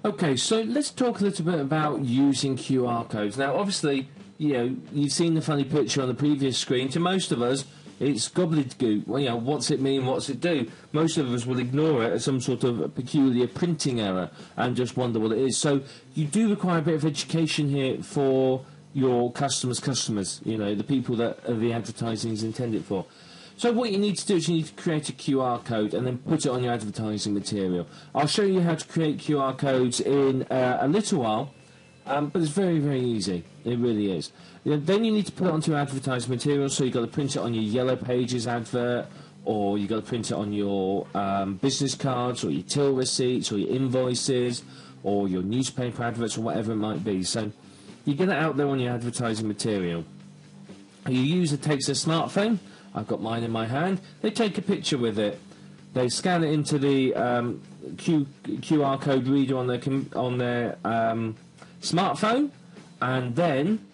Okay, so let's talk a little bit about using QR codes. Now, obviously, you've seen the funny picture on the previous screen. To most of us, it's gobbledygook. Well, what's it mean? What's it do? Most of us will ignore it as some sort of peculiar printing error and just wonder what it is. So you do require a bit of education here for your customers, the people that the advertising is intended for. So what you need to do is you need to create a QR code and then put it on your advertising material. I'll show you how to create QR codes in a little while, but it's very, very easy. It really is. Then you need to put it onto your advertising material, so you've got to print it on your Yellow Pages advert, or you've got to print it on your business cards, or your till receipts, or your invoices, or your newspaper adverts, or whatever it might be. So you get it out there on your advertising material. Your user takes their smartphone. I've got mine in my hand. They take a picture with it. They scan it into the QR code reader on their smartphone, and then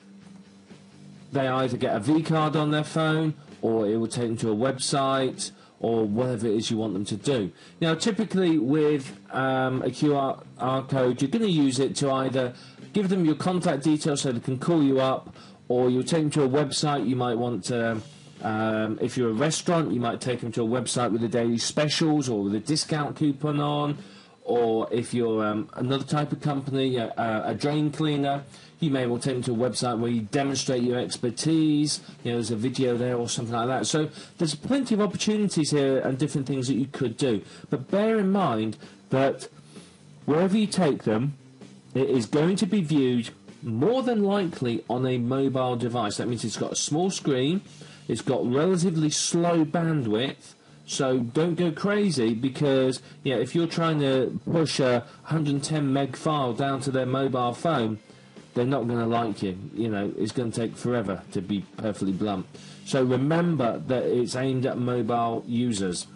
they either get a V card on their phone, or it will take them to a website, or whatever it is you want them to do. Now, typically with a QR code, you're going to use it to either give them your contact details so they can call you up, or you'll take them to a website. You might want to. If you're a restaurant, you might take them to a website with the daily specials or with a discount coupon on. Or if you're another type of company, a drain cleaner, you may well take them to a website where you demonstrate your expertise. There's a video there or something like that. So there's plenty of opportunities here and different things that you could do. But bear in mind that wherever you take them, it is going to be viewed more than likely on a mobile device. That means it's got a small screen. It's got relatively slow bandwidth, so don't go crazy, because if you're trying to push a 110 meg file down to their mobile phone, they're not going to like you. It's going to take forever, to be perfectly blunt. So remember that it's aimed at mobile users.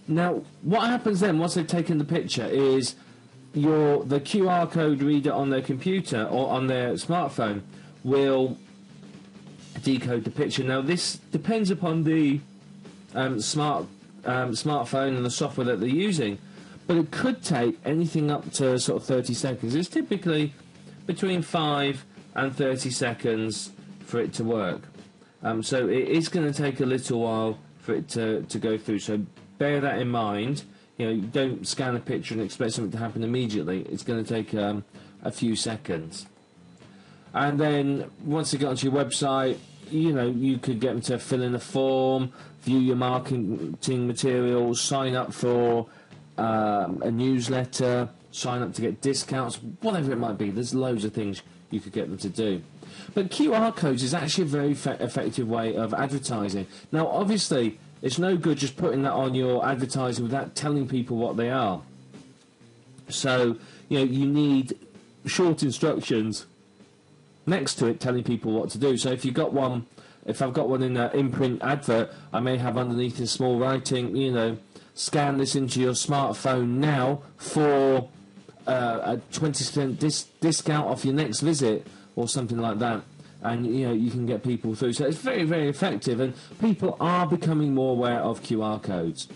Now, what happens then once they've taken the picture is the QR code reader on their computer or on their smartphone will decode the picture. Now, this depends upon the smartphone and the software that they're using, but it could take anything up to sort of 30 seconds. It's typically between 5 and 30 seconds for it to work. So it is going to take a little while for it to go through. So bear that in mind. You don't scan a picture and expect something to happen immediately. It's going to take a few seconds. And then once they get onto your website, you could get them to fill in a form, view your marketing materials, sign up for a newsletter, sign up to get discounts, whatever it might be. There's loads of things you could get them to do. But QR codes is actually a very effective way of advertising. Now, obviously, it's no good just putting that on your advertising without telling people what they are. So, you need short instructions next to it telling people what to do. So if I've got one in an in-print advert, I may have underneath in small writing, scan this into your smartphone now for a 20% discount off your next visit, or something like that. And you can get people through. So it's very, very effective, and people are becoming more aware of QR codes.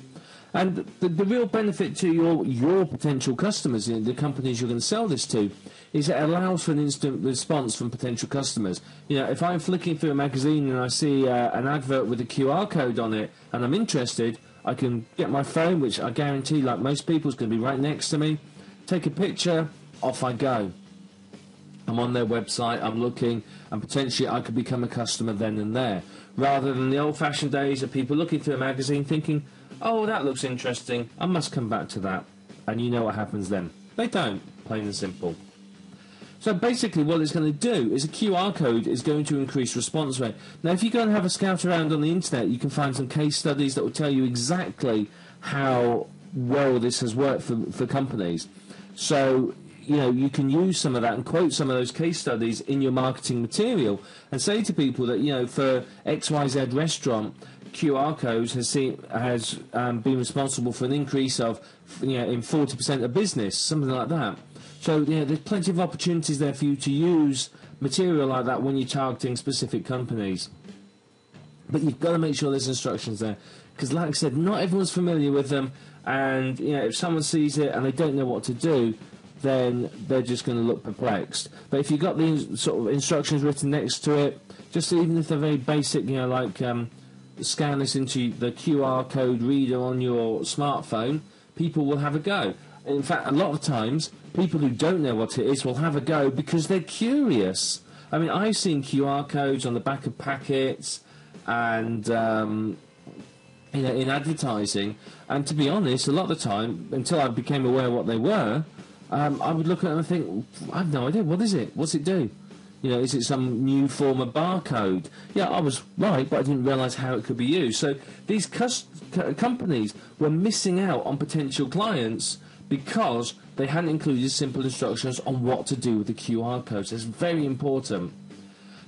And the real benefit to your potential customers, the companies you're going to sell this to, is it allows for an instant response from potential customers. If I'm flicking through a magazine and I see an advert with a QR code on it and I'm interested, I can get my phone, which I guarantee, like most people, is going to be right next to me, take a picture, off I go. I'm on their website, I'm looking, and potentially I could become a customer then and there. Rather than the old-fashioned days of people looking through a magazine thinking, oh, that looks interesting, I must come back to that. And you know what happens then. They don't, plain and simple. So basically what it's going to do is a QR code is going to increase response rate. Now, if you go and have a scout around on the internet, you can find some case studies that will tell you exactly how well this has worked for companies. So, you can use some of that and quote some of those case studies in your marketing material and say to people that, for XYZ restaurant, QR codes has been responsible for an increase of, in 40% of business, something like that. So, there's plenty of opportunities there for you to use material like that when you're targeting specific companies. But you've got to make sure there's instructions there, because like I said, not everyone's familiar with them, and if someone sees it and they don't know what to do, then they're just going to look perplexed. But if you've got the sort of instructions written next to it, just even if they're very basic, like scan this into the QR code reader on your smartphone, people will have a go. In fact, a lot of times, people who don't know what it is will have a go because they're curious. I mean, I've seen QR codes on the back of packets and in advertising, and to be honest, a lot of the time, until I became aware of what they were, I would look at them and think, I have no idea, what is it? What's it do? Is it some new form of barcode? Yeah, I was right, but I didn't realise how it could be used. So these companies were missing out on potential clients because they hadn't included simple instructions on what to do with the QR codes. It's very important.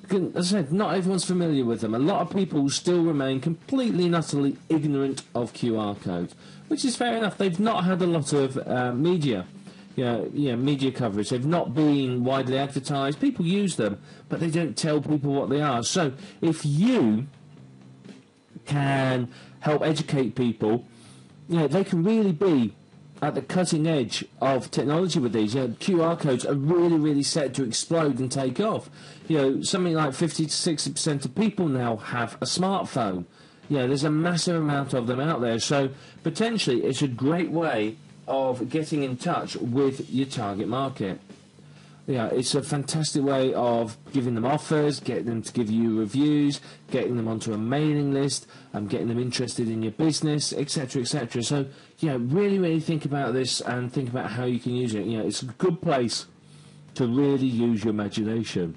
As I said, not everyone's familiar with them. A lot of people still remain completely and utterly ignorant of QR codes, which is fair enough. They've not had a lot of media coverage. They've not been widely advertised. People use them, but they don't tell people what they are. So if you can help educate people, they can really be at the cutting edge of technology with these. QR codes are really, really set to explode and take off. Something like 50 to 60% of people now have a smartphone. There's a massive amount of them out there. So potentially it's a great way of getting in touch with your target market. It's a fantastic way of giving them offers, getting them to give you reviews, getting them onto a mailing list, and getting them interested in your business, etc., etc. So, really, really think about this and think about how you can use it. It's a good place to really use your imagination.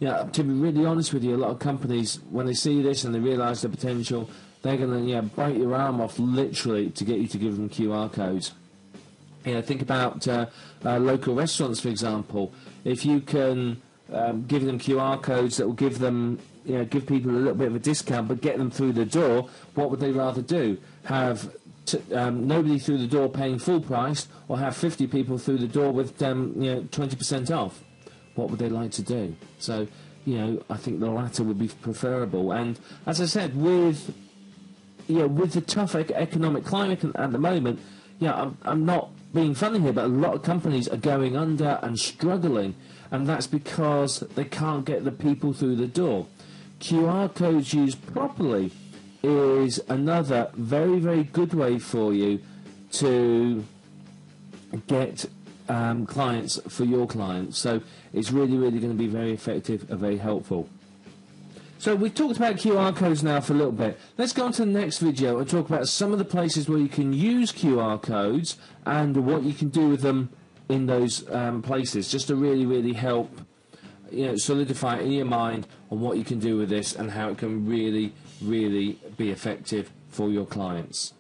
To be really honest with you, a lot of companies, when they see this and they realise the potential, they're going to bite your arm off literally to get you to give them QR codes. Think about local restaurants, for example. If you can give them QR codes that will give them, give people a little bit of a discount, but get them through the door, what would they rather do? Have nobody through the door paying full price, or have 50 people through the door with 20% off? What would they like to do? So, I think the latter would be preferable. And as I said, with the tough economic climate at the moment, I'm not being funny here, but a lot of companies are going under and struggling, and that's because they can't get the people through the door. QR codes used properly is another very, very good way for you to get clients for your clients. So it's really, really going to be very effective and very helpful. So we've talked about QR codes now for a little bit. Let's go on to the next video and talk about some of the places where you can use QR codes and what you can do with them in those places, just to really, really help solidify in your mind on what you can do with this and how it can really, really be effective for your clients.